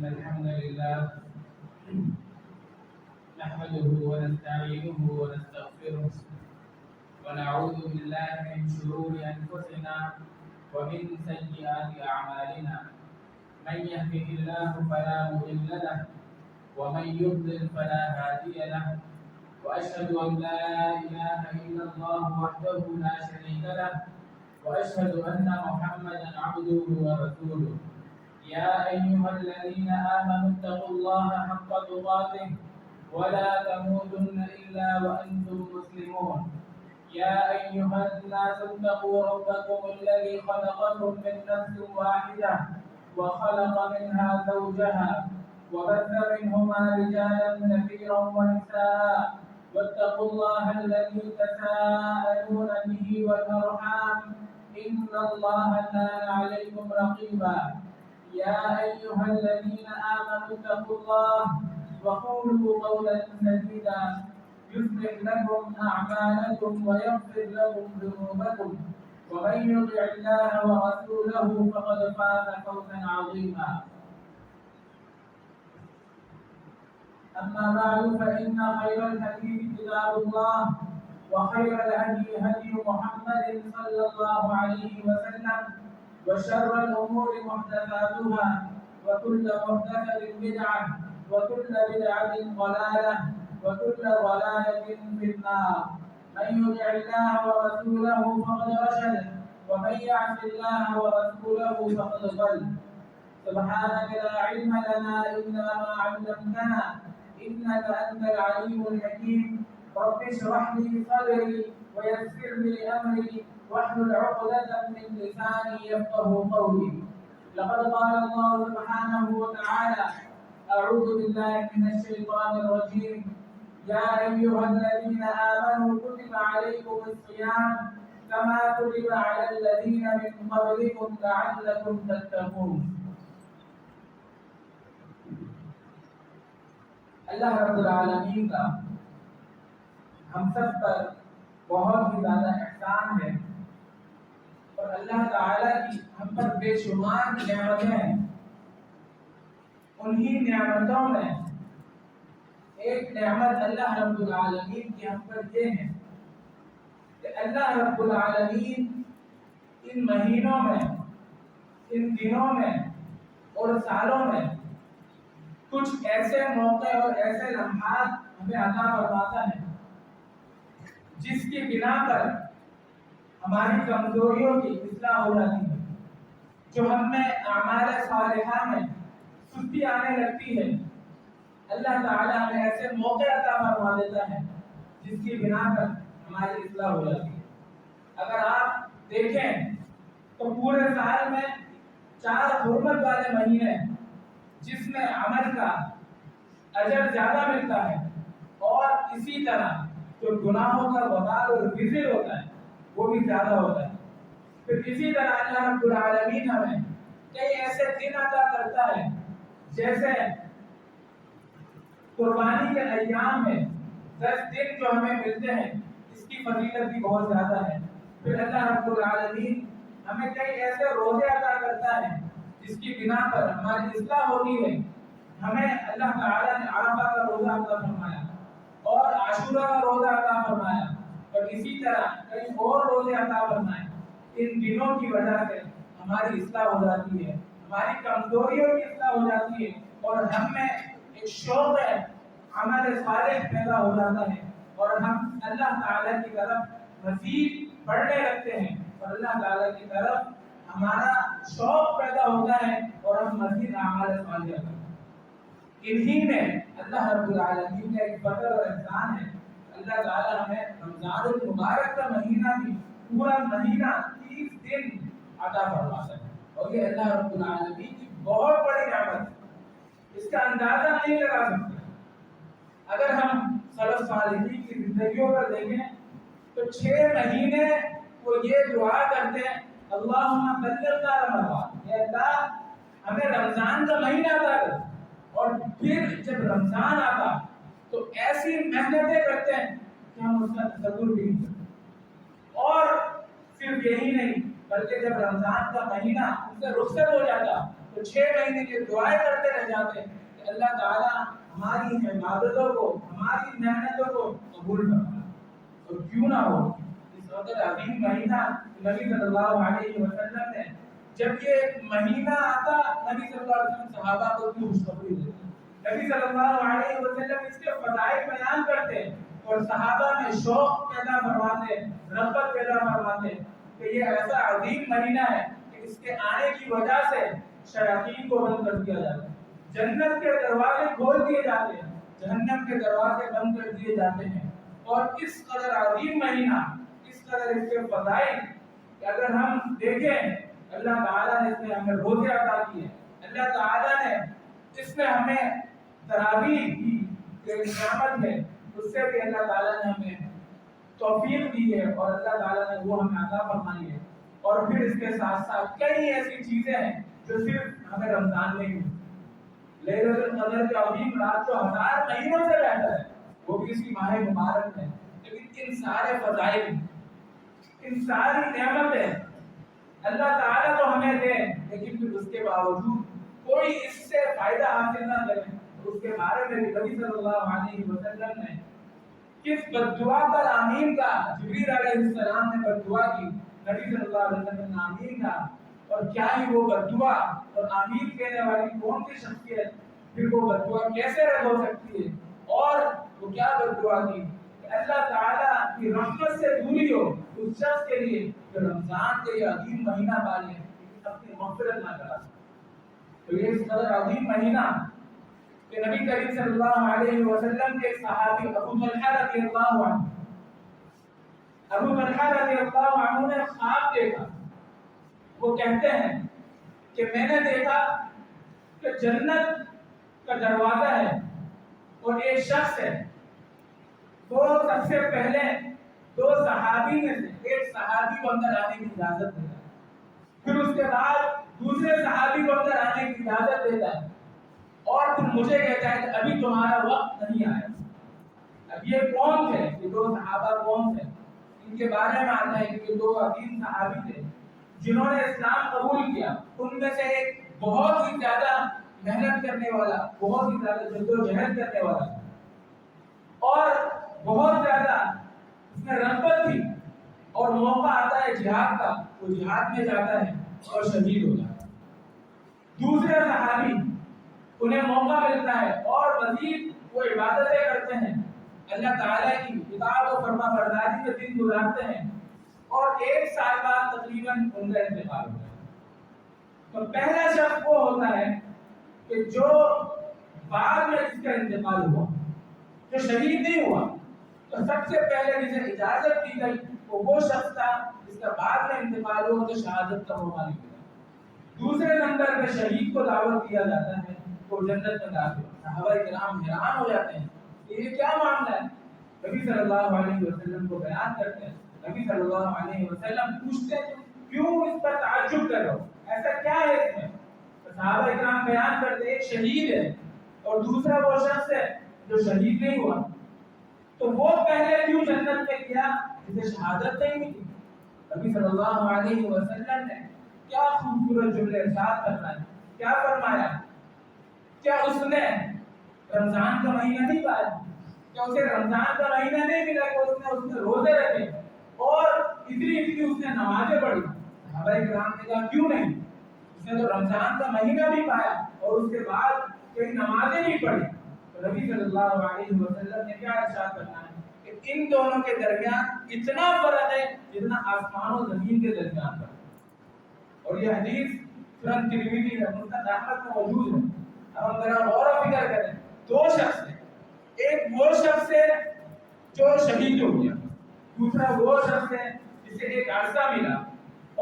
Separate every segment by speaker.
Speaker 1: إن الحمد لله نحمده ونستعينه ونستغفره ونعوذ بالله من شرور أنفسنا ومن سيئات أعمالنا. من يهده الله فلا مضل له ومن يضلل فلا هادي له. وأشهد أن لا إله إلا الله وحده لا شريك له وأشهد أن محمدا عبده ورسوله. يا أيها الذين آمنوا اتقوا الله حق تقاته ولا تموتن إلا وأنتم مسلمون. يا أيها الناس اتقوا ربكم الذي خلقكم من نفس واحدة وخلق منها زوجها وبث منهما رجالا كثيرا ونساء واتقوا الله الذي تساءلون به والأرحام إن الله كان عليكم رقيبا. يا أيها الذين آمنوا اتقوا الله وقولوا قولا سديدا يصلح لكم أعمالكم ويغفر لكم ذنوبكم ومن يطع الله ورسوله فقد فاز فوزا عظيما. أما بعد فإن خير الحديث كتاب الله وخير الهدي هدي محمد صلى الله عليه وسلم وشر الأمور محدثاتها وكل محدثة بدعة وكل بدعة ضلالة وكل ضلالة في النار. من يطع الله ورسوله فقد رشد ومن يعص الله ورسوله فقد ضل. سبحانك لا علم لنا إلا ما علمتنا إنك أنت العليم الحكيم. رب اشرح لي صدري ويسر لي أمري واحلل عقدة من لساني يفقه قولي. لقد قال الله سبحانه وتعالى: أعوذ بالله من الشيطان الرجيم. يا أيها الذين آمنوا كتب عليكم الصيام كما كتب على الذين من قبلكم لعلكم تتقون. اللہ رب العالمین کا ہم سب پر بہت ہی زیادہ احسان ہے اور اللہ تعالیٰ کی ہم پر بے شمار نعمتیں ہیں. انہی نعمتوں میں ایک نعمت اللہ رب العالمین کی ہم پر یہ ہے کہ اللہ رب العالمین ان مہینوں میں، ان دنوں میں اور سالوں میں کچھ ایسے موقع اور ایسے لمحات ہمیں عطا فرماتا ہے جس کی بنا پر ہماری کمزوریوں کی اصلاح ہو جاتی ہے. جو ہم میں اعمال صالحہ میں سستی آنے لگتی ہے، اللہ تعالیٰ ہمیں ایسے موقع عطا فرما دیتا ہے جس کی بنا پر ہماری اصلاح ہو جاتی ہے. اگر آپ دیکھیں تو پورے سال میں 4 حرمت والے مہینے جس میں عمل کا اجر زیادہ ملتا ہے اور اسی طرح جو گناہوں کا وبال اور وزر ہوتا ہے وہ بھی زیادہ ہوتا ہے. پھر اسی طرح اللہ رب العالمین ہمیں کئی ایسے دن عطا کرتا ہے جیسے قربانی کے ایام میں 10 دن جو ہمیں ملتے ہیں، اس کی فضیلت بھی بہت زیادہ ہے. پھر اللہ رب العالمین ہمیں کئی ایسے روزے عطا کرتا ہے جس کی بنا پر ہماری اصلاح ہوتی ہے. ہمیں اللہ تعالیٰ نے عرفہ کا روزہ عطا فرمایا اور عاشورہ کا روزہ عطا فرمایا اور اسی طرح کئی اور روزے عطا فرمائے. ان دنوں کی وجہ سے ہماری اصلاح ہو جاتی ہے، ہماری کمزوریوں کی اصلاح ہو جاتی ہے اور ہم میں ایک شوق ہے، عمل صالح پیدا ہو جاتا ہے اور ہم اللہ تعالیٰ کی طرف مزید بڑھنے لگتے ہیں اور اللہ تعالیٰ کی طرف ہمارا شوق پیدا ہوتا ہے اور ہم مزید اعمال صالحہ کرتے ہیں. انہی میں اللہ رب العالمین کا ایک فضل اور احسان ہے. اللہ تعالیٰ ہمیں رمضان المبارک کا مہینہ بھی پورا مہینہ 30 دن عطا فرماتا ہے اور یہ اللہ رب العالمین کی بہت بڑی نعمت ہے. اس کا اندازہ نہیں لگا سکتے. اگر ہم سلف صالحین کی زندگیوں پر دیکھیں تو 6 مہینے وہ یہ دعا کرتے ہیں: اللہم بلغنا رمضان، اے اللہ ہمیں رمضان کا مہینہ عطا کر. اور پھر جب رمضان آتا تو ایسی محنتیں کرتے ہیں کہ ہم اس کا تصور بھی نہیں کرتے. اور صرف یہی نہیں بلکہ جب رمضان کا مہینہ ان سے رخصت ہو جاتا تو 6 مہینے کی دعائیں کرتے رہ جاتے کہ اللہ تعالیٰ ہماری عبادتوں کو، ہماری محنتوں کو قبول فرمائے۔ اور کیوں نہ ہو اس وقت عظیم مہینہ نبی صلی اللہ علیہ وسلم نے جب یہ مہینہ آتا، نبی صلی اللہ علیہ وسلم صحابہ کو بھی خوشخبری دیتے، نبی صلی اللہ علیہ وسلم اس کے فضائل بیان کرتے اور صحابہ میں شوق پیدا فرماتے، رغبت پیدا فرماتے کہ یہ ایسا عظیم مہینہ ہے کہ اس کے آنے کی وجہ سے شیاطین کو بند کر دیا جاتا ہے، جنت کے دروازے کھول دیے جاتے ہیں، جہنم کے دروازے بند کر دیے جاتے ہیں۔ اور اس قدر عظیم مہینہ، اس قدر اس کے فضائل کہ اگر ہم دیکھیں اللہ تعالیٰ نے اس میں ہمیں روزے عطا کیے، اللہ تعالیٰ نے اس میں ہمیں تراویح کی جو نعمت ہے اس سے بھی اللہ تعالیٰ نے ہمیں توفیق دی ہے اور اللہ تعالیٰ نے وہ ہمیں عطا فرمائی ہے۔ اور پھر اس کے ساتھ ساتھ کئی ایسی چیزیں ہیں جو صرف ہمیں رمضان میں ہی لیلۃ القدر کی عظیم رات جو 1000 مہینوں سے بہتر ہے، وہ بھی اسی ماہ مبارک میں، لیکن ان سارے فضائل، ان ساری نعمتیں اللہ تعالیٰ تو ہمیں دے، لیکن پھر اس کے باوجود کوئی اس سے فائدہ حاصل نہ کرے تو اس کے بارے میں نبی صلی اللہ علیہ وسلم نے کس بد دعا پر آمین کا، جبریل علیہ السلام نے بد دعا کی، نبی صلی اللہ علیہ وسلم نے آمین کا، اور کیا ہی وہ بد دعا اور آمین کہنے والی کون سی شخصیت، پھر وہ بد دعا کیسے رد ہو سکتی ہے؟ اور وہ کیا بد دعا کی کہ اللہ تعالیٰ کی رحمت سے دوری ہو اس شخص کے لیے جو رمضان کے یہ عظیم مہینہ پالے اپنی مغفرت نہ کرا۔ تو یہ اس قدر عظیم مہینہ کہ نبی کریم صلی اللہ علیہ وسلم کے صحابی ابو طلحہ رضی اللہ عنہ، ابو طلحہ رضی اللہ عنہ نے خواب دیکھا۔ وہ کہتے ہیں کہ میں نے دیکھا کہ جنت کا دروازہ ہے اور ایک شخص ہے، وہ سب سے پہلے 2 صحابی میں سے ایک صحابی کو اندر آنے کی اجازت دیتا ہے، پھر اس کے بعد دوسرے صحابی کو اندر آنے کی اجازت دیتا ہے، اور پھر مجھے کہتا ہے کہ ابھی تمہارا وقت نہیں آیا۔ اب یہ کون تھے؟ یہ 2 صحابہ کون تھے؟ ان کے بارے میں آتا ہے کہ یہ 2 عظیم صحابی تھے جنہوں نے اسلام قبول کیا۔ ان میں سے ایک بہت ہی زیادہ محنت کرنے والا، بہت ہی زیادہ جدوجہد کرنے والا اور بہت زیادہ اس میں رغبت تھی، اور موقع آتا ہے جہاد کا، وہ جہاد میں جاتا ہے اور شہید ہو جاتا ہے۔ دوسرے صحابی انہیں موقع ملتا ہے اور مزید وہ عبادتیں کرتے ہیں، اللہ تعالیٰ کی اطاعت و فرما برداری میں دن گزارتے ہیں، اور 1 سال بعد تقریباً ان کا انتقال ہوتا ہے۔ تو پہلا شخص وہ ہوتا ہے کہ جو بعد میں اس کا انتقال ہوا، جو شہید نہیں ہوا، تو سب سے پہلے جسے اجازت دی گئی وہ شخص تھا جس کا بعد میں انتقال ہوا تو شہادت کا موقع نہیں ملا۔ دوسرے نمبر پہ شہید کو دعوت دیا جاتا ہے، وہ جنت میں داخل ہوتا ہے۔ صحابہ کرام حیران ہو جاتے ہیں کہ یہ کیا معاملہ ہے؟ نبی صلی اللہ علیہ وسلم کو بیان کرتے ہیں، نبی صلی اللہ علیہ وسلم پوچھتے ہیں کیوں اس پر تعجب کر رہے ہو، ایسا کیا ہے اس میں؟ صحابہ کرام بیان کرتے ایک شہید ہے اور دوسرا وہ شخص ہے جو شہید نہیں ہوا، تو وہ پہلے کیوں جنت میں گیا جسے شہادت نہیں ملی؟ نبی صلی اللہ علیہ وسلم نے کیا خوبصورت جملے ارشاد فرمائے، کیا فرمایا؟ کیا اس نے رمضان کا مہینہ نہیں پایا؟ کیا اسے رمضان کا مہینہ نہیں ملا کہ اس نے روزے رکھے اور اتنی اس نے نمازیں پڑھی؟ صحابہ کرام نے کہا کیوں نہیں، اس نے تو رمضان کا مہینہ بھی پایا اور اس کے بعد کوئی نمازیں نہیں پڑھی۔ تو نبی صلی اللہ علیہ وسلم نے کیا ارشاد فرمایا کہ ان دونوں کے درمیان اتنا فرق ہے جتنا آسمان و زمین کے درمیان فرق ہے۔ اور یہ حدیث سنن ترمذی میں مسند احمد میں موجود ہے۔ اب ہم ذرا غور و فکر کریں، 2 شخص ہیں، ایک وہ شخص ہے جو شہید ہو گیا، دوسرا وہ شخص ہے جسے ایک عرصہ ملا،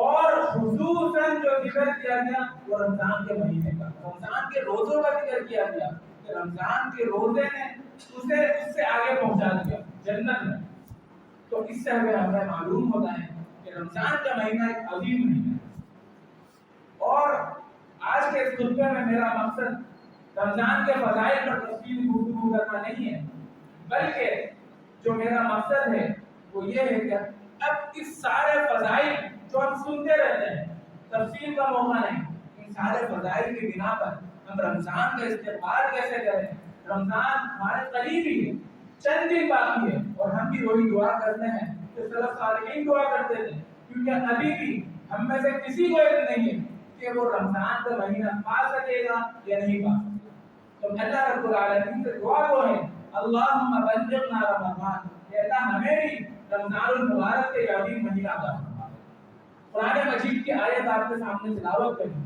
Speaker 1: اور خصوصاً جو ذکر کیا گیا وہ رمضان کے مہینے کا، رمضان کے روزوں کا ذکر کیا گیا کہ رمضان کے روزے نے اسے اس سے آگے پہنچا دیا جنت میں۔ تو اس سے ہمیں معلوم ہوتا ہے کہ رمضان کا مہینہ ایک عظیم مہینہ ہے۔ اور آج کے اس خطبے میں میرا مقصد رمضان کے فضائل پر تفصیلی گفتگو کرنا نہیں ہے، بلکہ جو میرا مقصد ہے وہ یہ ہے کہ اب اس سارے فضائل جو ہم سنتے رہتے ہیں، تفصیل کا موقع نہیں، ان سارے فضائل کی بنا پر ہم رمضان کا استقبال کیسے کریں؟ رمضان ہمارے قریب ہی ہے، چند دن باقی ہے، اور ہم بھی وہی دعا کرتے ہیں کہ سلف صالحین دعا کرتے تھے، کیونکہ ابھی بھی ہم میں سے کسی کو علم نہیں ہے کہ وہ رمضان کا مہینہ پا سکے گا یا نہیں پا سکے گا۔ تو اللہ رب العالمین سے دعا وہ ہے اللہم بلغنا رمضان، کہ اللہ ہمیں بھی رمضان المبارک کے یقین مہینہ عطا فرما۔ قرآن مجید کی آیت آپ کے سامنے تلاوت کریں،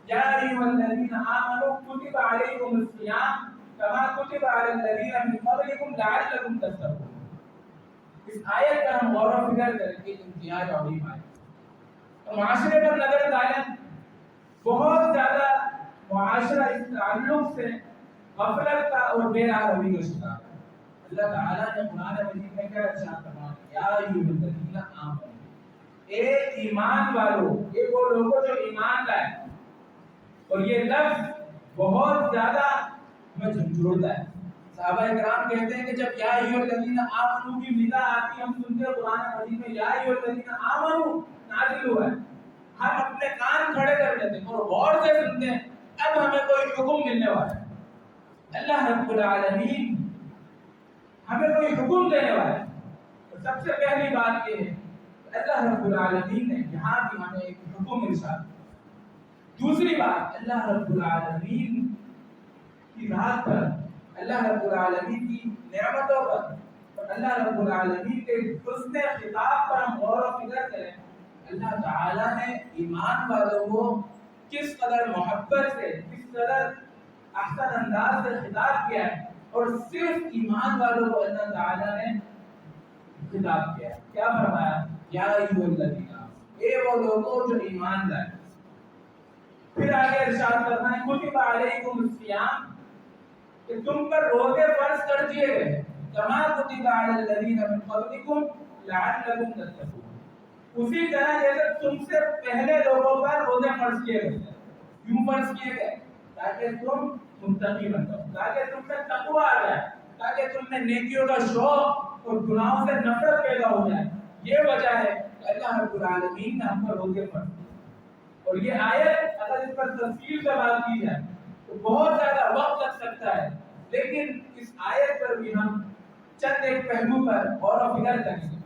Speaker 1: یا ایھا الذین آمنوا کتب علیکم الصیام کما کتب علی الذین من قبلکم لعلکم تتقون۔ اس آیت پر ہم غور و فکر کریں کہ امتیاز عظیم ہے۔ معاشرے پر نظر ڈالیں، بہت زیادہ معاشرہ اس تعلق سے غفلت کا اور بے راہ روی کا شکار ہے۔ اللہ تعالیٰ نے قرآن مجید میں کیا ارشاد فرمایا؟ یا ایھا الذین آمنوا، اے ایمان والو، یہ وہ لوگ جو ایمان لائے، اور یہ لفظ بہت زیادہ ہمیں جھنجھوڑتا ہے۔ صحابہ کرام کہتے ہیں کہ جب یا ایھا الذین آمنوا کی ندا آتی، ہم سنتے ہیں قرآن مجید میں یا ایھا الذین آمنوا نازل ہوا ہے، ہم اپنے کان کھڑے کر لیتے ہیں اور غور سے سنتے ہیں، اب ہمیں کوئی حکم ملنے والا ہے، اللہ رب العالمین ہمیں کوئی حکم دینے والا ہے۔ اور سب سے پہلی بات یہ ہے کہ اللہ رب العالمین نے یہاں بھی ہمیں ایک حکم ارشاد۔ دوسری بات، اللہ رب العالمین کی ذات پر، اللہ رب العالمین کی نعمتوں پر، اور اللہ رب العالمین کے حسن خطاب پر ہم غور و فکر کریں۔ اللہ تعالیٰ نے ایمان والوں کو کس قدر محبت سے، کس قدر احسن انداز سے خطاب کیا ہے، اور صرف ایمان والوں کو اللہ تعالیٰ نے خطاب کیا ہے۔ کیا فرمایا؟ یا ایھا الذین، اے وہ لوگوں جو ایمان لائے۔ پھر آگے ارشاد کرنا ہے کتب علیکم الصیام، کہ تم پر روزے فرض کر دیے گئے، کما کتب علی الذین من قبلکم لعلکم تتقون، اسی طرح جیسے تم سے پہلے لوگوں پر روزے فرض کیے گئے۔ کیوں فرض کیے گئے؟ تاکہ تم متقی بن جاؤ، تاکہ تم میں تقویٰ آ جائے، تاکہ تم میں نیکیوں کا شوق اور گناہوں سے نفرت پیدا ہو جائے۔ یہ وجہ ہے کہ اللہ رب العالمین نے ہم پر روزے فرض کیے۔ اور یہ آیت اگر اس پر تفصیل سے بات کی جائے تو بہت زیادہ وقت لگ سکتا ہے، لیکن اس آیت پر بھی ہم چند ایک پہلو پر غور و فکر کریں گے۔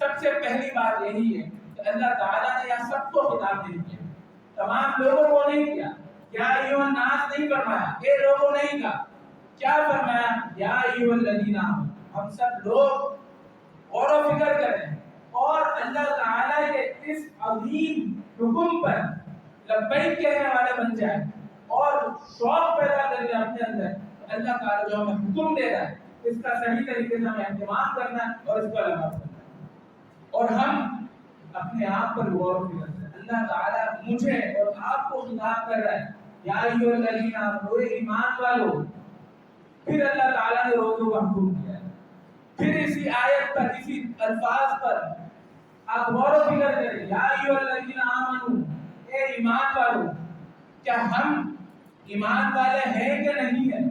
Speaker 1: سب سے پہلی بات یہی ہے کہ اللہ تعالیٰ نے یہاں سب کو خطاب نہیں کیا، تمام لوگوں کو نہیں کیا، یا ایھا الناس نہیں فرمایا، یہ لوگوں نہیں کہا، کیا فرمایا؟ یا ایھا الذین آمنوا۔ ہم سب لوگ غور و فکر کریں اور اللہ تعالیٰ کے اس عظیم حکم پر لبیک کہنے والے بن جائیں اور شوق پیدا کر لیں اپنے اندر۔ اللہ تعالیٰ جو ہمیں حکم دے رہا ہے اس کا صحیح طریقے سے ہمیں اہتمام کرنا ہے اور اس کو لگا کرنا ہے، اور ہم اپنے آپ پر غور و فکر کریں۔ اللہ تعالیٰ مجھے اور آپ کو خطاب کر رہا ہے، یا ایھا الذین آمنوا، اے ایمان والو۔ پھر اللہ تعالیٰ نے روزوں کا حکم دیا ہے، پھر اسی آیت پر، اسی الفاظ پر آپ غور و فکر کریں، یا ایھا الذین آمنوا، اے ایمان والو۔ کیا ہم ایمان والے ہیں کہ نہیں ہیں؟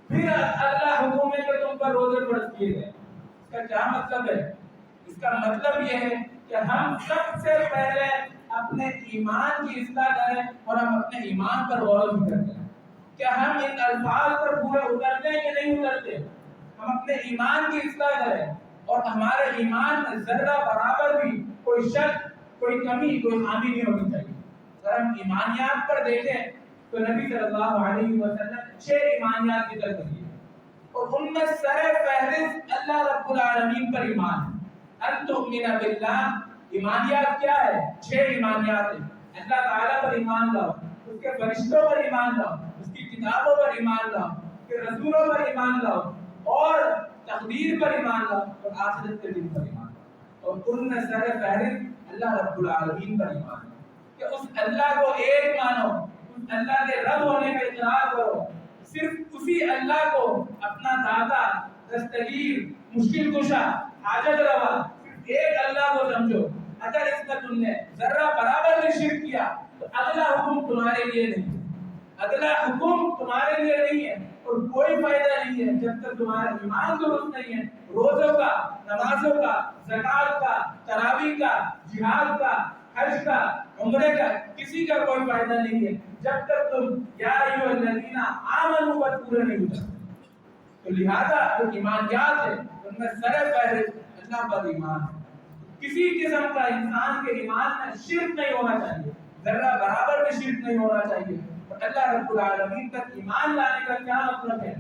Speaker 1: پھر اللہ حکم ہے کہ تم پر روزے فرض کیے گئے۔ اس کا کیا مطلب ہے؟ اس کا مطلب یہ ہے کہ ہم سب سے پہلے اپنے ایمان کی اصلاح کریں اور ہم اپنے ایمان پر غور و فکر کریں۔ کیا ہم ان الفاظ پر پورے اترتے ہیں کہ نہیں اترتے؟ ہم اپنے ایمان کی اصلاح کریں اور ہمارے ایمان میں ذرہ برابر بھی کوئی شک، کوئی کمی، کوئی خامی نہیں ہونی چاہیے۔ اگر ہم ایمانیات پر دیکھیں تو نبی صلی اللہ علیہ وسلم نے 6 ایمانیات ذکر کری ہے، اور ان میں سر فہرست اللہ رب العالمین پر ایمان ہے۔ ان تؤمن باللہ، ایمانیات کیا ہے؟ 6 ایمانیات ہیں۔ اللہ تعالیٰ پر ایمان لاؤ، اس کے فرشتوں پر ایمان لاؤ، اس کی کتابوں پر ایمان لاؤ، اس کے رسولوں پر ایمان لاؤ، اور تقدیر پر ایمان لاؤ، اور آخرت کے دن پر ایمان لاؤ۔ اور ان میں سر فہرست اللہ رب العالمین پر ایمان ہے، کہ اس اللہ کو ایک مانو، اس اللہ کے رب ہونے کا اقرار کرو، صرف اسی اللہ کو اپنا داتا، دستگیر، مشکل کشا، حاجت روا، صرف ایک اللہ کو سمجھو۔ اگر اس کا تم نے ذرہ برابر بھی شرک کیا تو اگلا حکم تمہارے لیے نہیں۔ اگلا حکم تمہارے لیے نہیں ہے اور کوئی فائدہ نہیں ہے جب تک تمہارا ایمان درست نہیں ہے. روزوں کا، نمازوں کا، زکات کا، تراویح کا، جہاد کا، حج کا، عمرے کا، کسی کا کوئی فائدہ نہیں ہے جب تک تم یا ایھا الذین آمنوا پر پورے نہیں اترتے. تو لہذا جو ایمانیات ہے ان میں سر فہرست اللہ پر ایمان ہے. کسی قسم کا انسان کے ایمان میں شرک نہیں ہونا چاہیے، ذرہ برابر بھی شرک نہیں ہونا چاہیے. اور اللہ رب العالمین تک ایمان لانے کا کیا مطلب ہے؟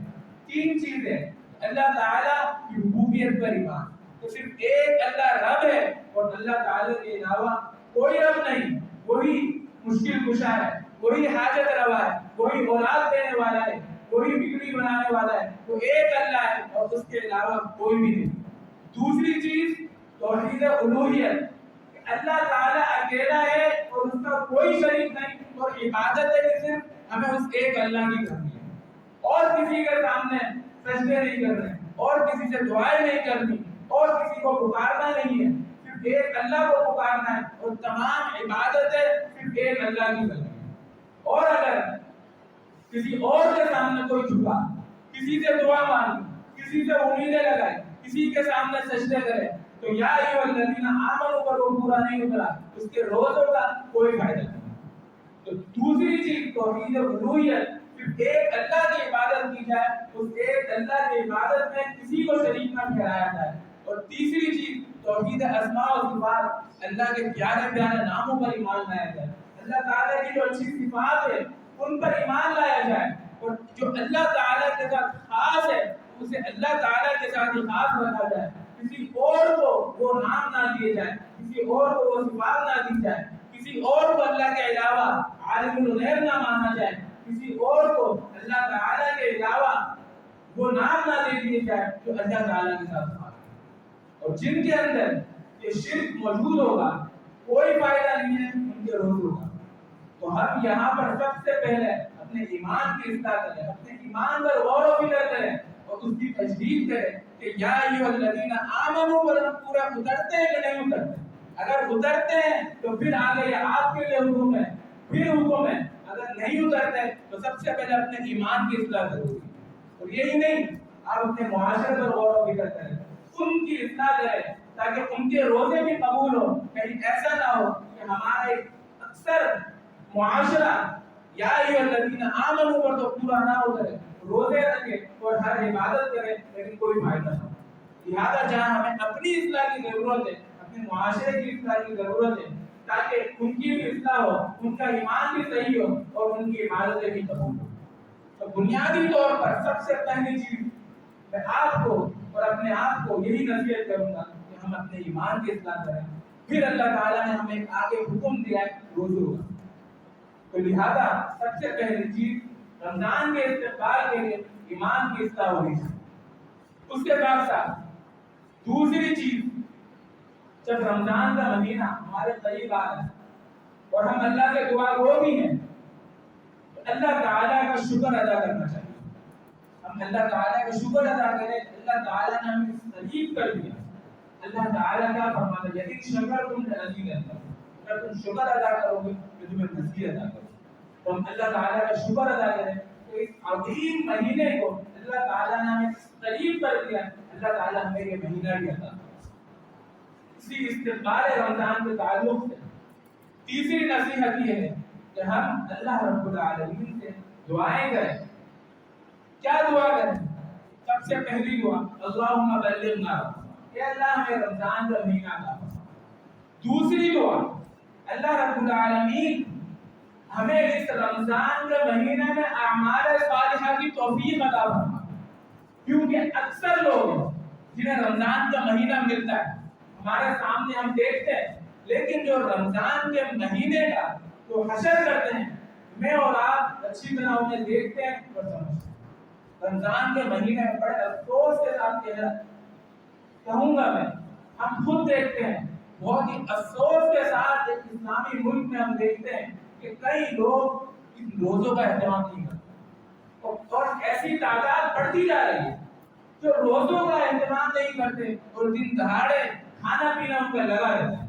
Speaker 1: 3 چیزیں. اللہ تعالیٰ کی ربوبیت پر ایمان، تو صرف ایک اللہ رب ہے اور اللہ تعالیٰ کے علاوہ کوئی رب نہیں. وہی مشکل کشا ہے، وہی حاجت روا ہے، وہی اولاد دینے والا ہے، وہی بگڑی بنانے والا ہے. وہ ایک اللہ ہے اور اس کے علاوہ کوئی بھی نہیں. دوسری چیز توحید الوہیت، اللہ تعالیٰ اکیلا ہے اور اس کا کوئی شریک نہیں، اور عبادت ہے کہ صرف ہمیں اس ایک اللہ کی کرنی ہے، اور کسی کے سامنے سجدے نہیں کرنے، اور کسی سے دعائیں نہیں کرنی، اور کسی کو پکارنا نہیں ہے. صرف ایک اللہ کو پکارنا ہے اور تمام عبادتیں صرف ایک اللہ کی کرنی ہے. اور اگر کسی اور کے سامنے کوئی جھکا، کسی سے دعا مانگی، کسی سے امیدیں لگائے، کسی کے سامنے سجدے کرے، تو یا ایھا الذین آمنوا پر وہ پورا نہیں اترا، اس کے روزوں کا کوئی فائدہ نہیں. تو دوسری چیز توحید الوہیت، صرف ایک اللہ کی عبادت کی جائے، اس ایک اللہ کی عبادت میں کسی کو شریک نہ ٹھہرایا جائے. اور تیسری چیز توحید اسماء و صفات، اللہ کے پیارے پیارے ناموں پر ایمان لایا جائے. اللہ تعالیٰ کی جو اچھی صفات ہے ان پر ایمان لایا جائے، اور جو اللہ تعالیٰ کے ساتھ خاص ہے اسے اللہ تعالیٰ کے ساتھ ہی خاص رکھا جائے. کسی اور کو وہ نام نہ دیے جائے، کسی اور کو وہ صفات نہ دی جائے، کسی اور کو اللہ کے علاوہ عالم الغیب نہ مانا جائے، کسی اور کو اللہ تعالیٰ کے علاوہ وہ نام نہ دے دیے جائے جو اللہ تعالیٰ کے ساتھ خاص ہے. اور جن کے اندر یہ شرک موجود ہوگا کوئی فائدہ نہیں ہے ان کے روزوں کا. تو ہم یہاں پر سب سے پہلے اپنے ایمان کی اصلاح کریں، اپنے ایمان پر غور و فکر کریں اور اس کی تجدید کریں کہ یا ایھا الذین آمنوا پر پورا اترتے ہیں کہ نہیں اترتے. اگر اترتے ہیں تو پھر آگے یہ آپ کے لیے حکم ہے، پھر حکم ہے. اگر نہیں اترتے تو سب سے پہلے اپنے ایمان کی اصلاح ضروری ہے. اور یہی نہیں، آپ اپنے معاشرے پر غور و فکر کریں، ان کی اصلاح کریں تاکہ ان کے روزے بھی قبول ہو. کہیں ایسا نہ ہو کہ ہمارا ایک اکثر معاشرہ یا ایھا الذین آمنوا پر تو پورا نہ اترے، روزے رکھے اور ہر عبادت کرے لیکن کوئی فائدہ نہ ہو. لہذا جہاں ہمیں اپنی اصلاح کی ضرورت ہے، اپنے معاشرے کی اصلاح کی ضرورت ہے تاکہ ان کی بھی اصلاح ہو، ان کا ایمان بھی صحیح ہو اور ان کی عبادتیں بھی قبول ہو. تو بنیادی طور پر سب سے پہلی چیز میں آپ کو اور اپنے آپ کو یہی نصیحت کروں گا کہ ہم اپنے ایمان کی اصلاح کریں. پھر اللہ تعالیٰ نے ہمیں آگے حکم دیا ہے روزوں کا. تو لہذا سب سے پہلی چیز رمضان کے استقبال کے لیے ایمان کی اصلاح ہونی چاہیے. اس کے بعد ساتھ دوسری چیز، جب رمضان کا مہینہ ہمارے قریب آ رہا ہے اور ہم اللہ سے دعا گو بھی ہیں تو اللہ تعالیٰ کا شکر ادا کرنا چاہیے. ہم اللہ تعالیٰ کا شکر ادا کریں. اللہ تعالیٰ نے ہمیں قریب کر دیا. اللہ تعالیٰ کا فرماتا ہے یعنی شکر تم عزیز، اگر تم شکر ادا کرو گے تو تمہیں مزید ادا کرو. تو ہم اللہ تعالیٰ کا شکر ادا کریں. تو اس عظیم مہینے کو اللہ تعالیٰ نے ہمیں قریب کر دیا. اللہ تعالیٰ ہمیں یہ مہینہ بھی عطا. اسی استقبال رمضان کے تعلق سے تیسری نصیحت یہ ہے کہ ہم اللہ رب العالمین سے دعائیں کریں. کیا دعا کریں؟ سب سے پہلی دعا اللہم بلغنا، اے اللہ ہمیں رمضان کا مہینہ عطا فرما. دوسری دعا اللہ رب العالمین ہمیں اس رمضان کے مہینے میں اعمال صالحہ کی توفیق عطا فرما. کیونکہ اکثر لوگ جنہیں رمضان کا مہینہ ملتا ہے ہمارے سامنے ہم دیکھتے ہیں، لیکن جو رمضان کے مہینے کا جو حشر کرتے ہیں میں اور آپ اچھی طرح انہیں دیکھتے ہیں اور سمجھتے ہیں. رمضان کے مہینے میں بڑے افسوس کے ساتھ کہوں گا میں، ہم خود دیکھتے ہیں بہت ہی افسوس کے ساتھ ایک اسلامی ملک میں ہم دیکھتے ہیں کہ کئی لوگ ان روزوں کا اہتمام نہیں کرتے اور ایسی تعداد بڑھتی جا رہی ہے جو روزوں کا اہتمام نہیں کرتے اور دن دہاڑے کھانا پینا ان کا لگا رہتا ہے.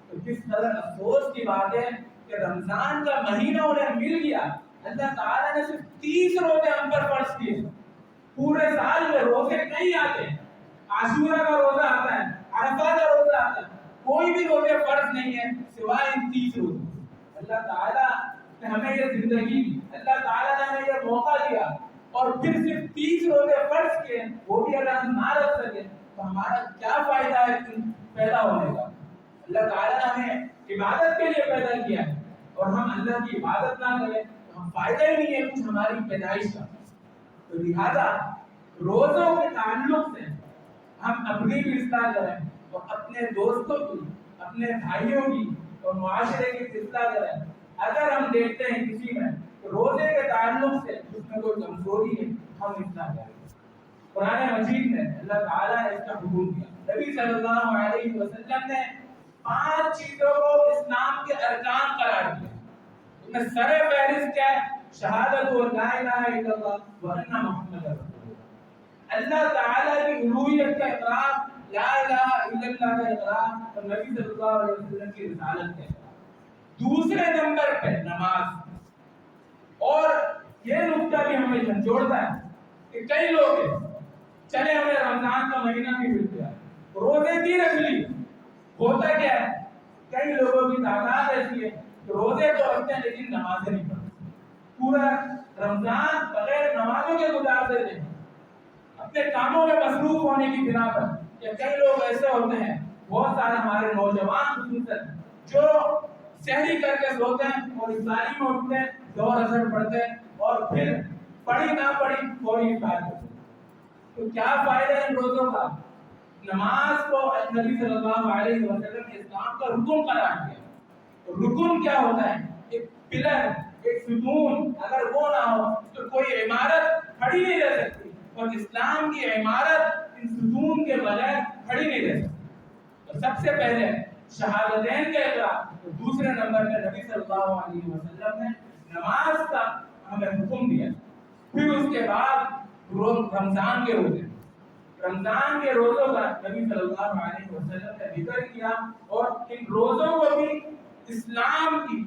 Speaker 1: تو کس قدر افسوس کی بات ہے کہ رمضان کا مہینہ انہیں مل گیا، اللہ تعالیٰ نے صرف 30 روزے ہم پر فرض کیے. پورے سال میں روزے نہیں آتے. عاشورہ کا روزہ آتا ہے, عرفہ کا روزہ آتا ہے, کوئی بھی روزے فرض نہیں ہے سوائے ان 30 روزوں. اللہ تعالیٰ نے ہمیں یہ زندگی دی, اللہ تعالیٰ نے ہمیں یہ موقع دیا, اور پھر صرف 30 روزے فرض کیے, وہ بھی اگر ہم نہ رکھ سکے تو ہمارا کیا فائدہ ہے پیدا ہونے کا. اللہ تعالیٰ نے ہمیں عبادت کے لیے پیدا کیا ہے, اور ہم اللہ کی عبادت نہ کریں تو ہم فائدہ ہی نہیں ہے کچھ ہماری پیدائش کا. تو لہذا روزوں کے تعلق سے ہم اپنی بھی اصلاح کریں, اور اپنے دوستوں کی, اپنے بھائیوں کی اور معاشرے کی اصلاح کریں. اگر ہم دیکھتے ہیں کسی میں روزے کے تعلق سے اس میں کوئی کمزوری ہے, ہم اصلاح کریں. قرآن مجید میں اللہ تعالیٰ نے اس کا حکم دیا. نبی صلی اللہ علیہ وسلم نے 5 چیزوں کو اسلام کے ارکان قرار دیا. ان میں سر فہرست کیا ہے؟ شہادت و لا الہ الا اللہ و ان محمد رسول اللہ. اللہ تعالیٰ کی الوہیت کا اقرار, لا الہ الا اللہ کا اقرار, اور نبی صلی اللہ علیہ وسلم کی رسالت کا اقرار. دوسرے نمبر پہ نماز. اور یہ نقطہ بھی ہمیں جھنجھوڑتا ہے کہ کئی لوگ ہیں, چلے ہمیں رمضان کا مہینہ بھی مل گیا, روزے بھی رکھ لی, ہوتا کیا ہے کئی لوگوں کی تعداد ایسی ہے کہ روزے تو رکھتے ہیں لیکن نمازیں نہیں پڑھتے. پورا رمضان بغیر نمازوں کے گزار دیتے ہیں اپنے کاموں میں مصروف ہونے کی بنا پر. یا کئی لوگ ایسے ہوتے ہیں, بہت سارے ہمارے نوجوان خصوصاً, جو سحری کر کے سوتے ہیں اور افطاری میں اٹھتے ہیں, 2 رکعت پڑھتے ہیں, اور پھر پڑھی نہ پڑھی فوری افطار کرتے ہیں. تو کیا فائدہ ہے ان روزوں کا؟ نماز کو نبی صلی اللہ علیہ وسلم نے اسلام کا رکن قرار دیا. رکن کیا ہوتا ہے؟ ایک پلر, ایک ستون. اگر وہ نہ ہو تو کوئی عمارت کھڑی نہیں رہ سکتی, اور اسلام کی عمارت ان ستون کے بغیر کھڑی نہیں رہ سکتی. تو سب سے پہلے شہادتین کا اقرار, تو دوسرے نمبر پہ نبی صلی اللہ علیہ وسلم نے نماز کا ہمیں حکم دیا. پھر اس کے بعد رمضان کے روزے. رمضان کے روزوں کا نبی صلی اللہ علیہ وسلم نے ذکر کیا, اور ان روزوں کو بھی اسلام کی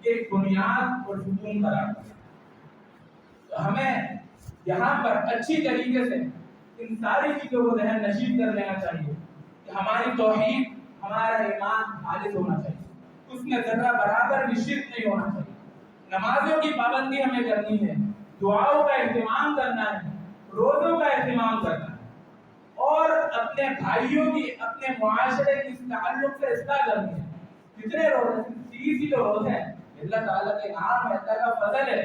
Speaker 1: ایک بنیاد اور ستون قرار دیا. تو ہمیں یہاں پر اچھی طریقے سے ان ساری چیزوں کو ذہن نشین کر لینا چاہیے کہ ہماری توحید, ہمارا ایمان خالص ہونا چاہیے, اس میں ذرہ برابر بھی شرک نہیں ہونا چاہیے. نمازوں کی پابندی ہمیں کرنی ہے, دعاؤں کا اہتمام کرنا ہے, روزوں کا اہتمام کرنا ہے, اور اپنے بھائیوں کی, اپنے معاشرے کی اس تعلق سے اصلاح کرنی ہے. کتنے روزے؟ 30 ہی تو روزے ہیں. اللہ تعالیٰ کے انعام ہے, اللہ کا فضل ہے,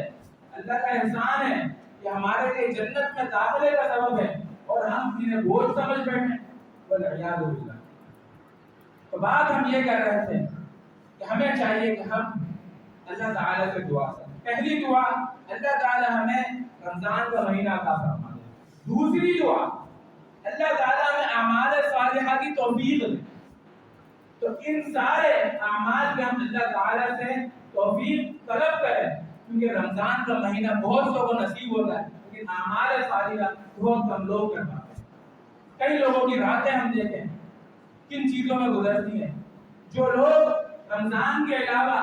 Speaker 1: اللہ کا احسان ہے کہ ہمارے لیے جنت میں داخلے کا سبب ہے, اور ہم انہیں بوجھ سمجھ بیٹھے. والعیاذ باللہ. تو بات ہم یہ کر رہے تھے کہ ہمیں چاہیے کہ ہم اللہ تعالیٰ سے دعا کریں. پہلی دعا, اللہ تعالیٰ ہمیں رمضان کا مہینہ عطا فرمائے. دوسری دعا, اللہ تعالیٰ ہمیں اعمال صالحہ کی توفیق دے. تو ان سارے اعمال کے ہم اللہ تعالیٰ سے توفیق طلب کریں, کیونکہ رمضان کا مہینہ بہت سو کو نصیب ہوتا ہے, لیکن اعمال صالحہ بہت کم لوگ کر پاتے ہیں. کئی لوگوں کی راتیں ہم دیکھیں کن چیزوں میں گزرتی ہیں. جو لوگ رمضان کے علاوہ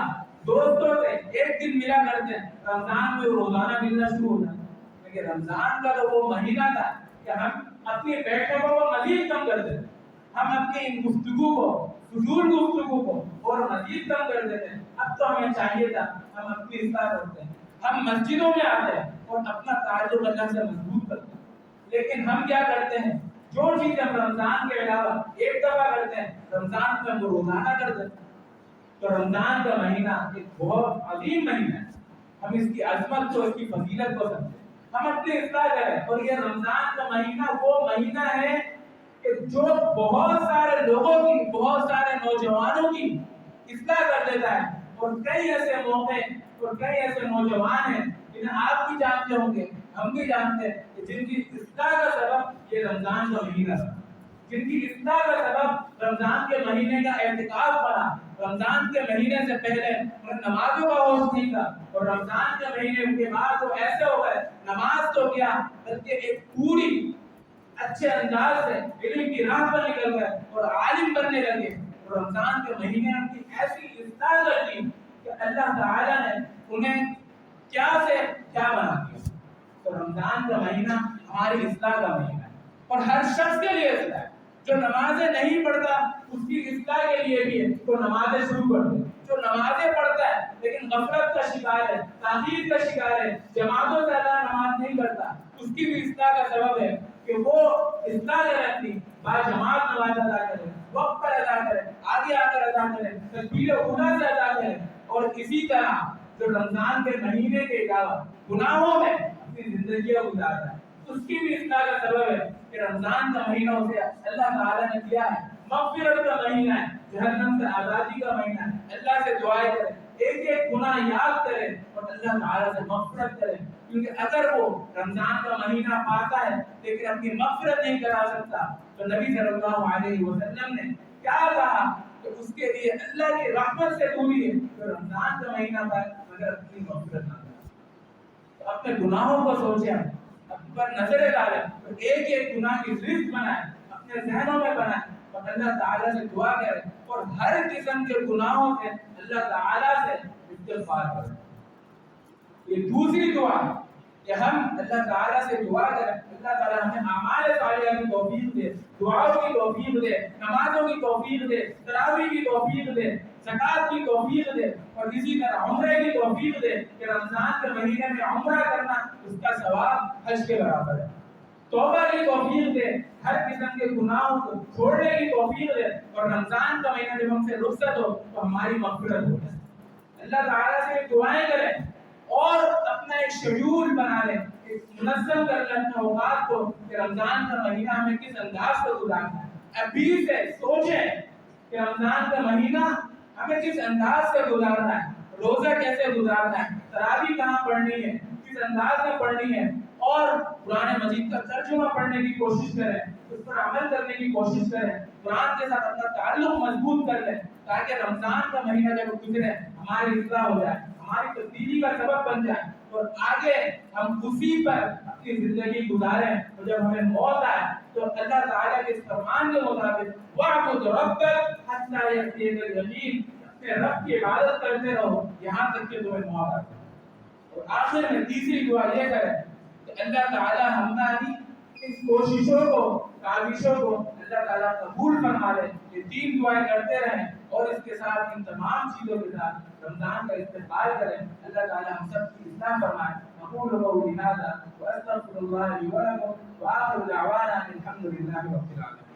Speaker 1: دوستوں سے ایک دن ملا کرتے ہیں, رمضان میں روزانہ ملنا شروع ہوتا ہے. لیکن رمضان کا تو وہ مہینہ تھا کہ ہم اپنی بیٹھکوں کو مزید کم کر دیتے, ہم اپنی ان گفتگو کو, فضول گفتگو کو اور مزید کم کر دیتے ہیں. اب تو ہمیں چاہیے تھا ہم اپنی اصلاح کرتے ہیں, ہم مسجدوں میں آتے ہیں اور اپنا تعلق اللہ سے مضبوط کرتے ہیں. لیکن ہم کیا کرتے ہیں, جو چیز ہم رمضان کے علاوہ ایک دفعہ کرتے ہیں, رمضان میں ہم روزانہ کرتے ہیں. تو رمضان کا مہینہ ایک بہت عظیم مہینہ ہے, ہم اس کی عظمت کو, اس کی فضیلت کو سمجھیں, ہم اپنی اصلاح کریں. اور یہ رمضان کا مہینہ وہ مہینہ ہے کہ جو بہت سارے لوگوں کی, بہت سارے نوجوانوں کی اصلاح کر دیتا ہے. اور کئی ایسے موقع اور کئی ایسے نوجوان ہیں جنہیں آپ بھی جانتے ہوں گے, ہم بھی جانتے ہیں, کہ جن کی اصلاح کا سبب یہ رمضان کا مہینہ تھا, جن کی اصلاح کا سبب رمضان کے مہینے کا اعتکاف پڑا. رمضان کے مہینے سے پہلے انہیں نمازوں کا ہوش نہیں تھا, اور رمضان کے مہینے کے بعد وہ ایسے ہو گئے, نماز تو کیا بلکہ ایک پوری اچھے انداز سے علم کی راہ پر نکل گئے اور عالم بننے لگے. اور رمضان کے مہینے ان کی ایسی اصلاح کر دی کہ اللہ تعالیٰ نے انہیں کیا سے رمضان کا مہینہ ہماری اصلاح کا مہینہ ہے، اور ہر شخص کے لیے اصلاح ہے۔ جو نمازیں نہیں پڑھتا اس کی اصلاح کے لیے بھی ہے تو نمازیں شروع کر دے۔ جو نمازیں پڑھتا ہے لیکن غفلت کا شکار ہے، تاخیر کا شکار ہے، جماعتوں سے زیادہ نماز نہیں پڑھتا، اس کی بھی اصلاح کا سبب ہے کہ وہ اصلاح کرے، اپنی با جماعت نماز ادا کرے، وقت پر ادا کرے، آگے آ کر ادا کرے، تکبیر اولیٰ سے ادا کرے، اور اسی طرح جو رمضان کے مہینے کے علاوہ گناہوں میں اپنی زندگیاں گزارتا ہے، اس کی بھی اصلاح کا سبب ہے کہ رمضان کا مہینہ اسے اللہ تعالیٰ نے دیا ہے مغفرت کا مہینہ ہے، جہنم سے آزادی کا مہینہ ہے۔ اللہ سے دعائیں کرے، ایک ایک گناہ یاد کرے اور اللہ تعالیٰ سے مغفرت کرے، کیونکہ اگر وہ رمضان کا مہینہ پاتا ہے لیکن اپنی مغفرت نہیں کرا سکتا تو نبی صلی اللہ علیہ وسلم نے کیا کہا کہ اس کے لیے اللہ کی رحمت سے دوری ہے جو رمضان کا مہینہ پائے مگر اپنی مغفرت نہ کرے۔ تو اپنے گناہوں کو سوچیں، اپنے پر نظریں ڈالیں، ایک ایک گناہ کی فہرست بنائیں، اپنے ذہنوں میں بنائیں اور اللہ تعالیٰ سے دعا کریں، اور ہر قسم کے گناہوں سے اللہ تعالیٰ سے استغفار کریں۔ یہ دوسری دعا ہے کہ ہم اللہ تعالیٰ سے دعا کریں، اللہ تعالیٰ ہمیں اعمال صالحہ کی توفیق دے، دعاؤں کی توفیق دے، نمازوں کی توفیق دے، تراویح کی توفیق دے، زکوٰۃ کی توفیق دے، اور اسی طرح عمرے کی توفیق دے کہ رمضان کے مہینے میں عمرہ کرنا اس کا ثواب حج کے برابر ہے۔ توبہ کی توفیق دے، ہر قسم کے گناہوں کو چھوڑنے کی توفیق دے، اور رمضان کا مہینہ جب ہم سے رخصت ہو تو ہماری مغفرت ہو جائے۔ اللہ تعالیٰ سے دعائیں کریں اور اپنا ایک شیڈول بنا لیں، ایک منظم کر لیں اپنے اوقات کو کہ رمضان کا مہینہ ہمیں کس انداز سے گزارنا ہے۔ ابھی سے سوچیں کہ رمضان کا مہینہ ہمیں کس انداز سے گزارنا ہے، روزہ کیسے گزارنا ہے، تراویح کہاں پڑھنی ہے، کس انداز میں پڑھنی ہے، اور قرآن مجید کا ترجمہ پڑھنے کی کوشش کریں، اس پر عمل کرنے کی کوشش کریں، قرآن کے ساتھ اپنا تعلق مضبوط کر لیں تاکہ رمضان کا مہینہ جب گزرے ہماری اصلاح ہو جائے، ہماری تبدیلی کا سبب بن جائے، اور آگے ہم اسی پر اپنی زندگی گزاریں، اور جب ہمیں موت آئے تو اللہ تعالیٰ کے اس فرمان کے مطابق وَاعْبُدْ رَبَّكَ حَتَّىٰ يَأْتِيَكَ الْيَقِينُ، اپنے رب کی عبادت کرتے رہو یہاں تک کہ تمہیں موت آئے۔ اور آخر میں تیسری دعا یہ کریں کہ اللہ تعالیٰ ہماری اس کوششوں کو، کاوشوں کو اللہ تعالیٰ قبول فرما لے۔ یہ تین دعائیں کرتے رہیں اور اس کے ساتھ ان تمام چیزوں کے ساتھ رمضان کا استقبال کریں۔ اللہ تعالیٰ ہم سب کی اصلاح فرمائے۔ اقول قولی ھذا واستغفر اللہ لی ولکم وآخر دعوانا الحمد للہ رب العالمین۔